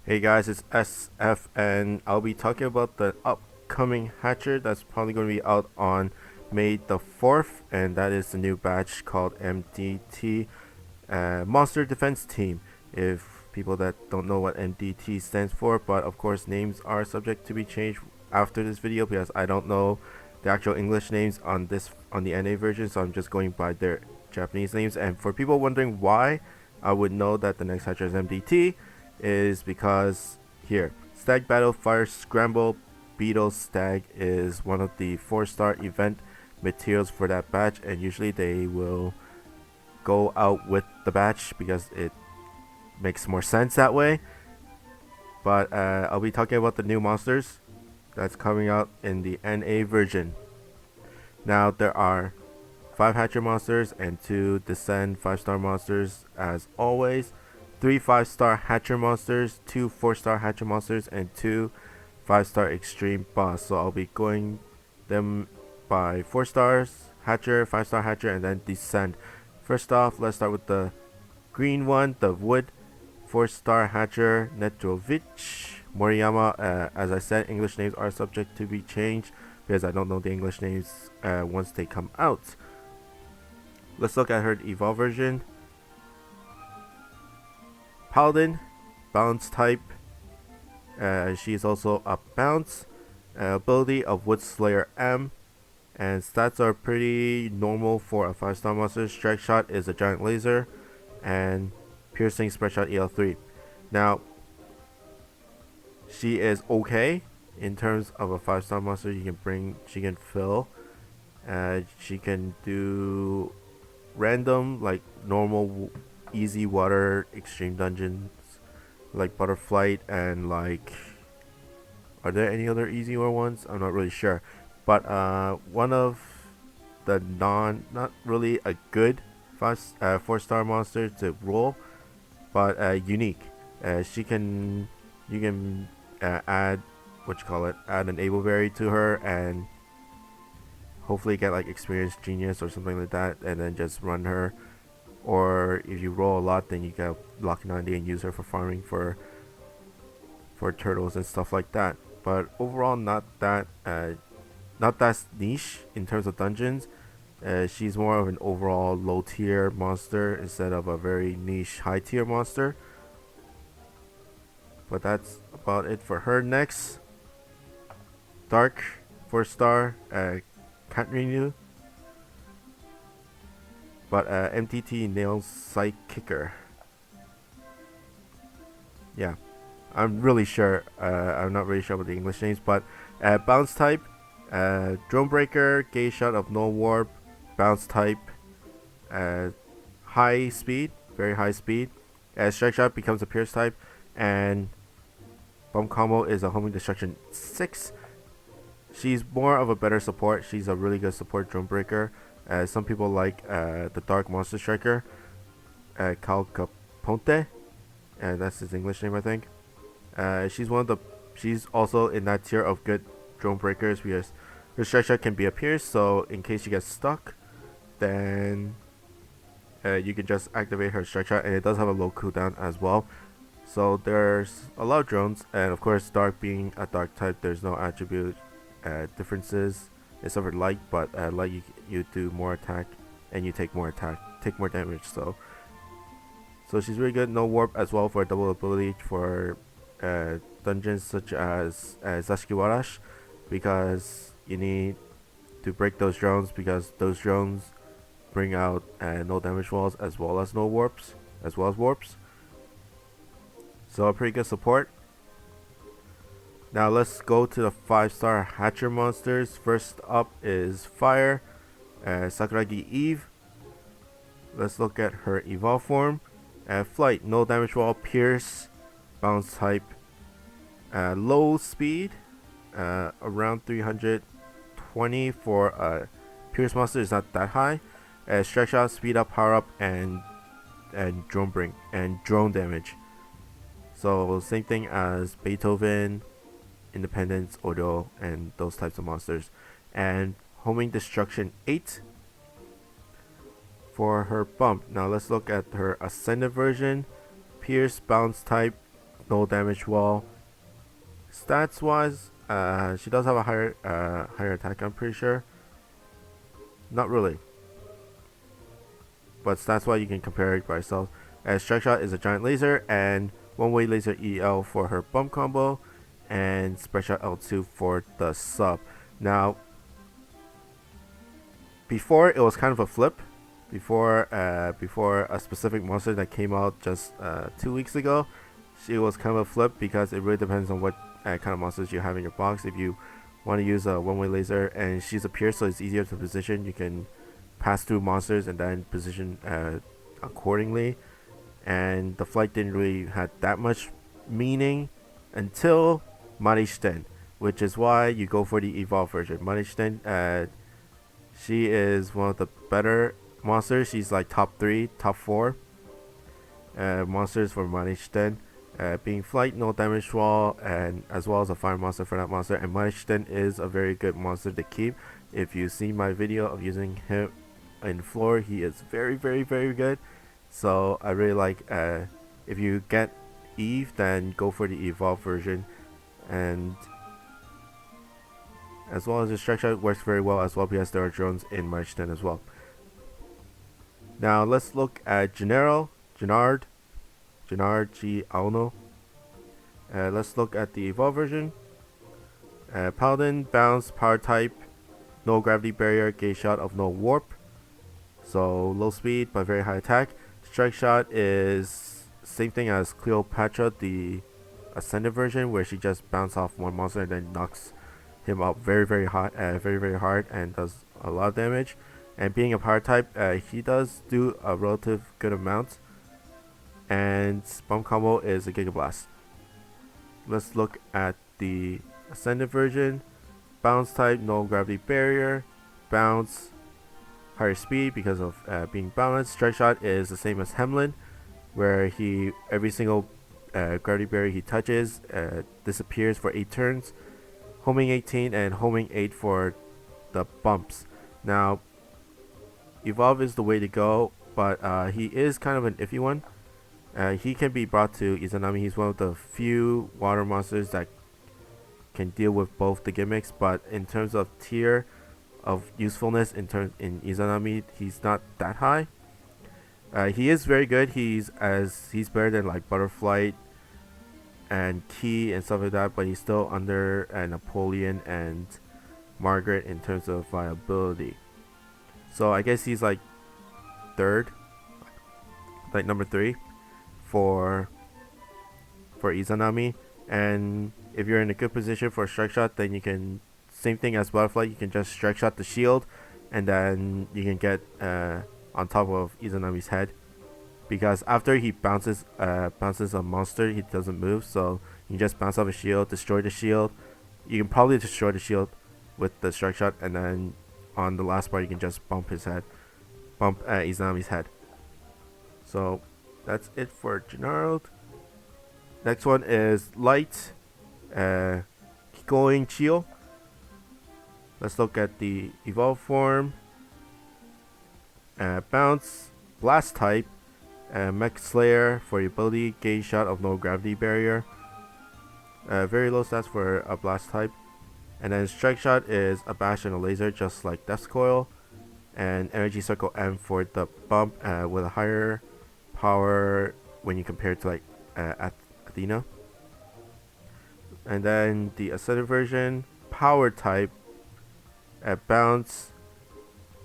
Hey guys, it's SF and I'll be talking about the upcoming hatcher that's probably going to be out on May the 4th, and that is the new batch called MDT, Monster Defense Team. If people that don't know what MDT stands for, but of course names are subject to be changed after this video because I don't know the actual English names on the NA version, so I'm just going by their Japanese names. And for people wondering why I would know that the next hatcher is MDT, is because here, Stag Battle Fire Scramble Beetle Stag is one of the 4-star event materials for that batch, and usually they will go out with the batch because it makes more sense that way. But I'll be talking about the new monsters that's coming out in the NA version. Now there are 5 Hatcher monsters and 2 Descend 5-star monsters as always. 3 5-star Hatcher monsters, 2 4-star Hatcher monsters, and 2 5-star Extreme Boss. So I'll be going them by 4 stars Hatcher, 5-star Hatcher, and then Descend. First off, let's start with the green one, the Wood 4-star Hatcher, Netrovich Moriyama. As I said, English names are subject to be changed because I don't know the English names once they come out. Let's look at her evolve version. Paladin, bounce type. She is also a bounce. Ability of Wood Slayer M, and stats are pretty normal for a 5-star monster. Strike shot is a giant laser, and piercing spread shot EL3. Now, she is okay in terms of a 5-star monster. She can fill. She can do random, like normal easy water extreme dungeons like Butterflight, and like, are there any other easier ones? I'm not really sure, but one of the not really a good 4-star monster to roll, but unique. You can add add an Ableberry to her and hopefully get like Experienced Genius or something like that, and then just run her. Or if you roll a lot, then you get Lucky 90 and use her for farming for turtles and stuff like that. But overall, not that niche in terms of dungeons. She's more of an overall low tier monster instead of a very niche high tier monster. But that's about it for her. Next, Dark 4-star, can't renew. But MTT Nail Sight Kicker. Yeah, I'm really sure. I'm not really sure about the English names, but bounce type, Drone Breaker, Gauge Shot of No Warp, bounce type, high speed, very high speed. Strike Shot becomes a Pierce type, and Bomb Combo is a Homing Destruction 6. She's more of a better support. She's a really good support Drone Breaker. Some people like the Dark Monster Striker, Cal Caponte, and that's his English name, I think. She's also in that tier of good drone breakers because her strike shot can be a pierce. So in case you get stuck, then you can just activate her strike shot, and it does have a low cooldown as well. So there's a lot of drones, and of course, Dark being a Dark type, there's no attribute differences. It's over light, but light you do more attack and you take more damage. So she's really good. No warp as well for a double ability for dungeons such as Zashikiwarash, because you need to break those drones, because those drones bring out no damage walls as well as warps. So a pretty good support. Now let's go to the 5-star Hatcher monsters. First up is Fire, Sakuragi Eve. Let's look at her evolve form. Flight, no damage wall, pierce, bounce type, low speed, around 320 for a pierce monster is not that high. Strike shot, speed up, power up, and drone damage. So same thing as Beethoven, Independence, Odo, and those types of monsters. And Homing Destruction 8 for her bump. Now let's look at her Ascended version. Pierce, bounce type, no damage wall. Stats wise, she does have a higher attack, I'm pretty sure. Not really, but stats wise you can compare it by yourself. Strike Shot is a giant laser and one-way laser EL for her bump combo, and Spread Shot L2 for the sub. Now, before it was kind of a flip. Before a specific monster that came out just 2 weeks ago, she was kind of a flip because it really depends on what kind of monsters you have in your box. If you want to use a one-way laser, and she's a pierce, so it's easier to position. You can pass through monsters and then position accordingly. And the flight didn't really have that much meaning until Marishten, which is why you go for the evolved version. Marishten, she is one of the better monsters. She's like top 3, top 4 monsters for Marishten. Being flight, no damage wall, and as well as a fire monster for that monster. And Marishten is a very good monster to keep. If you see my video of using him in floor, he is very, very, very good. So I really like, if you get Eve, then go for the evolved version. And as well as the Strike Shot works very well as well, because there are drones in Marishten as well. Now let's look at Gerard G Aono. Let's look at the evolved version. Paladin, bounce, power type, no gravity barrier, gauge shot of no warp. So low speed but very high attack. Strike Shot is same thing as Cleopatra, the ascended version, where she just bounces off one monster and then knocks him up very hard, and does a lot of damage. And being a power type, he does do a relative good amount. And bomb combo is a Giga Blast. Let's look at the ascended version. Bounce type, no gravity barrier, bounce, higher speed because of being balanced. Strike Shot is the same as Hemlin, where he every single gravity barrier he touches disappears for 8 turns. Homing 18 and homing 8 for the bumps. Now, evolve is the way to go, but he is kind of an iffy one. He can be brought to Izanami. He's one of the few water monsters that can deal with both the gimmicks, but in terms of tier of usefulness in Izanami, he's not that high. He is very good. He's better than like Butterfly and Key and stuff like that, but he's still under Napoleon and Margaret in terms of viability. So I guess he's like third, like number 3 for Izanami. And if you're in a good position for a Strike Shot, then you can, same thing as Butterfly, you can just Strike Shot the shield, and then you can get on top of Izanami's head, because after he bounces a monster, he doesn't move, so you just bounce off a shield, destroy the shield. You can probably destroy the shield with the Strike Shot, and then on the last part you can just bump Izanami's head. So that's it for Gerard. Next one is Light, Kikoin Chiyo. Let's look at the evolved form. Bounce, blast type, Mech Slayer for the ability, gauge shot of no gravity barrier. Very low stats for a blast type. And then Strike Shot is a bash and a laser, just like Death's Coil. And Energy Circle M for the bump, with a higher power when you compare it to like Athena. And then the Ascended version, power type, bounce,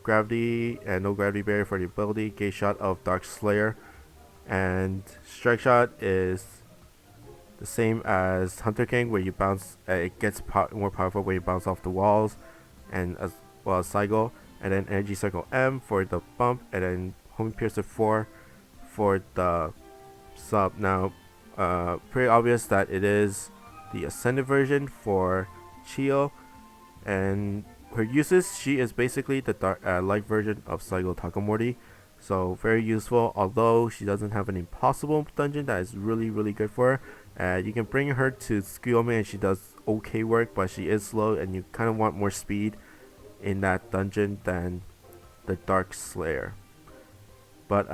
gravity and no gravity barrier for the ability, gauge shot of Dark Slayer. And Strike Shot is the same as Hunter King, where you bounce, it gets more powerful when you bounce off the walls, and as well as Cycle. And then Energy Circle M for the bump, and then Homing Piercer 4 for the sub. Now, pretty obvious that it is the Ascended version for Chiyo, and her uses, she is basically the light version of Saigo Takamori, so very useful. Although she doesn't have an impossible dungeon that is really good for her, you can bring her to Tsukuyomi and she does okay work, but she is slow and you kind of want more speed in that dungeon than the Dark Slayer. But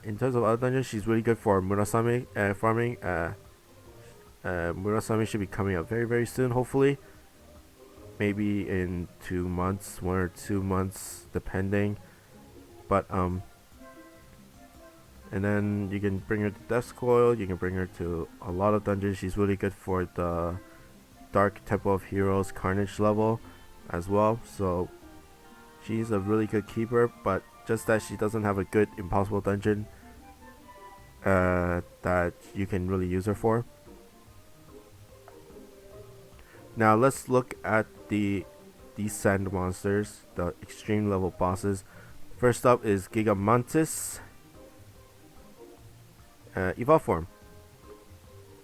in terms of other dungeons, she's really good for Murasame farming. Murasami should be coming out very, very soon, hopefully. Maybe in 2 months, 1 or 2 months, depending. But, and then you can bring her to Death's Coil, you can bring her to a lot of dungeons. She's really good for the Dark Temple of Heroes Carnage level as well. So, she's a really good keeper, but just that she doesn't have a good impossible dungeon that you can really use her for. Now let's look at the descent monsters, the extreme level bosses. First up is Giga Mantis, evolve form.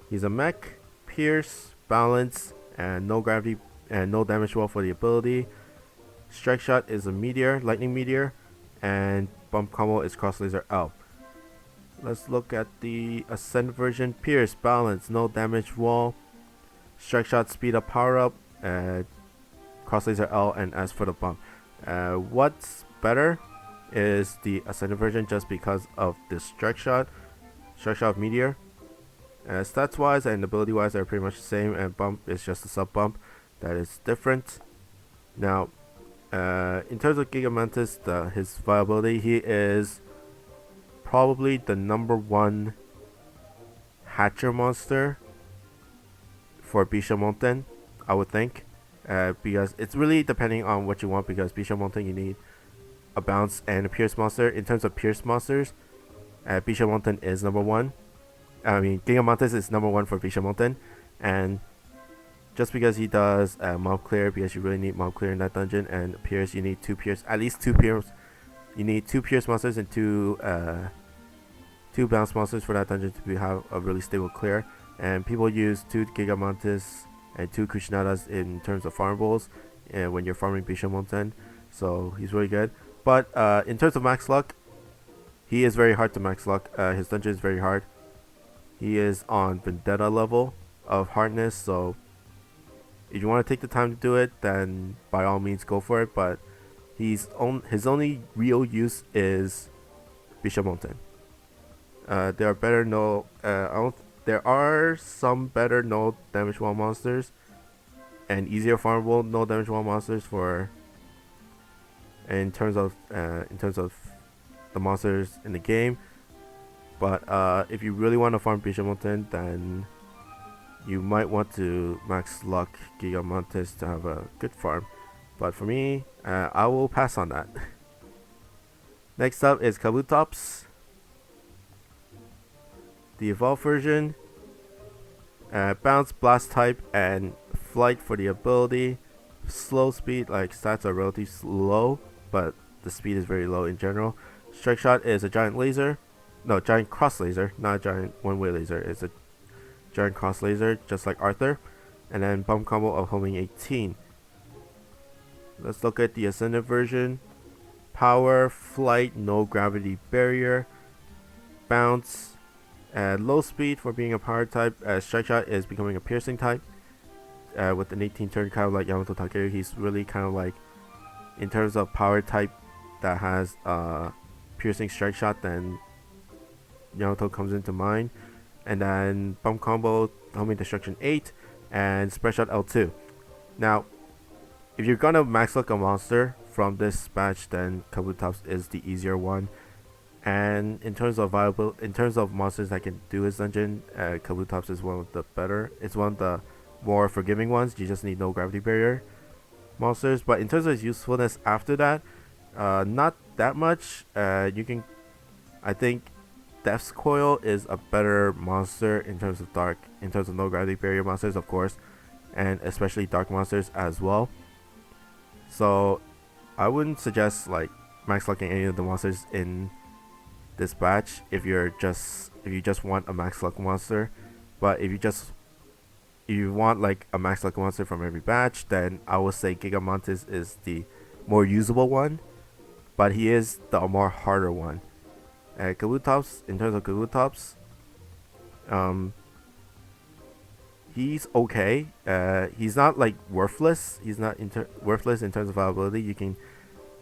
He's a mech, pierce, balance, and no gravity and no damage wall for the ability. Strike shot is a meteor, lightning meteor, and bump combo is cross laser L. Let's look at the ascent version. Pierce, balance, no damage wall. Strike shot, speed up, power up, cross laser L, and S for the bump. What's better is the ascended version just because of the strike shot meteor. Stats wise and ability wise are pretty much the same, and bump is just a sub bump that is different. Now, in terms of Giga Mantis, his viability, he is probably the #1 Hatcher monster for Bishamonten, I would think, because it's really depending on what you want. Because Bishamonten, you need a bounce and a pierce monster. In terms of pierce monsters, Bishamonten is #1. I mean, Giga Mantis is #1 for Bishamonten, and just because he does mob clear, because you really need mob clear in that dungeon, and pierce, you need at least two pierce. You need 2 pierce monsters and two bounce monsters for that dungeon to have a really stable clear. And people use 2 Giga Mantis and 2 Kushinadas in terms of farmables when you're farming Bishamonten, so he's really good. But in terms of max luck, he is very hard to max luck. His dungeon is very hard. He is on Vendetta level of hardness, so if you want to take the time to do it, then by all means go for it. But his only real use is Bishamonten. There are some better no damage wall monsters and easier farmable no damage wall monsters for in terms of the monsters in the game. But if you really want to farm Bishamonten, then you might want to max luck Giga Mantis to have a good farm. But for me, I will pass on that. Next up is Kabutops, the evolved version. Bounce, blast type, and flight for the ability. Slow speed, like stats are relatively slow, but the speed is very low in general. Strike shot is a giant cross laser, not a giant one-way laser. It's a giant cross laser, just like Arthur. And then bump combo of homing 18. Let's look at the ascended version. Power, flight, no gravity barrier, bounce, low speed for being a power type. Strike shot is becoming a piercing type. With an 18 turn, kind of like Yamato Takeru, he's really kind of like, in terms of power type that has piercing strike shot, then Yamato comes into mind. And then bump combo, homing destruction 8, and spread shot L2. Now, if you're gonna max luck a monster from this batch, then Kabutops is the easier one. And in terms of monsters that can do his dungeon, Kabutops is one of the better. It's one of the more forgiving ones. You just need no gravity barrier monsters. But in terms of his usefulness after that, not that much. I think Death's Coil is a better monster in terms of no gravity barrier monsters, of course, and especially dark monsters as well. So I wouldn't suggest like max lucking any of the monsters in this batch if you just want a max luck monster. But if you want like a max luck monster from every batch, then I would say Giga Mantis is the more usable one, but he is the more harder one. Kabutops, in terms of Kabutops, he's okay. He's not like worthless. He's not worthless in terms of viability. You can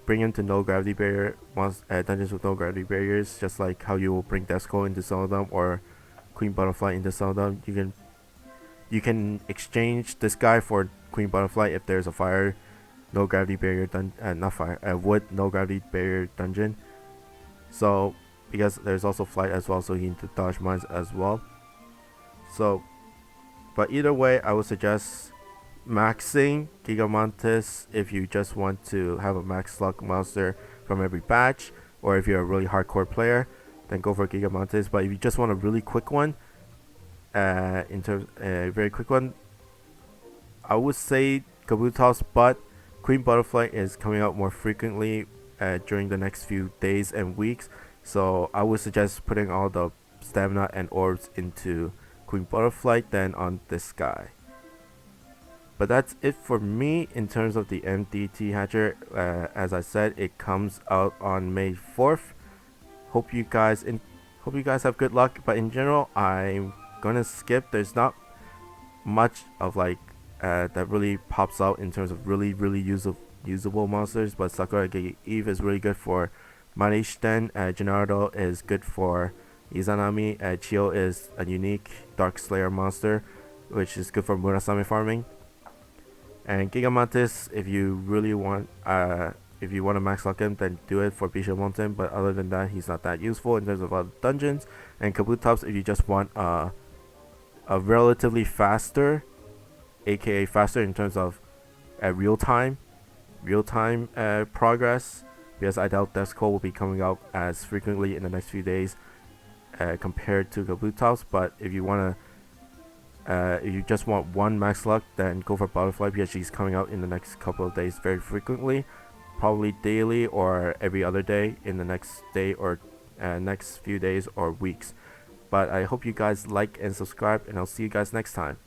bring him to no gravity barrier dungeons with no gravity barriers, just like how you will bring Death's Coil into some of them, or Queen Butterfly into some of them. You can You can exchange this guy for Queen Butterfly if there's a fire, no gravity barrier not fire, wood, no gravity barrier dungeon. So because there's also flight as well, so you need to dodge mines as well. So, but either way, I would suggest maxing Giga Mantis if you just want to have a max luck monster from every batch, or if you're a really hardcore player, then go for Giga Mantis. But if you just want a really quick one, very quick one, I would say Kabutops, but Queen Butterfly is coming out more frequently during the next few days and weeks. So I would suggest putting all the stamina and orbs into Queen Butterfly than on this guy. But that's it for me in terms of the MDT hatcher. As I said, it comes out on May 4th. Hope you guys have good luck. But in general, I'm gonna skip. There's not much of like that really pops out in terms of really usable monsters. But Sakuragi Eve is really good for Manishten. Gennaro is good for Izanami. Chiyo is a unique Dark Slayer monster, which is good for Murasame farming. And Giga Mantis, if you really want, if you want to max lock him, then do it for Bisho Mountain. But other than that, he's not that useful in terms of other dungeons. And Kabutops, if you just want a relatively faster, aka faster in terms of real time progress, because I doubt Death's Call will be coming out as frequently in the next few days compared to Kabutops. But if you want to if you just want one max luck, then go for Butterfly, because she's coming out in the next couple of days very frequently, probably daily or every other day in the next day or next few days or weeks. But I hope you guys like and subscribe, and I'll see you guys next time.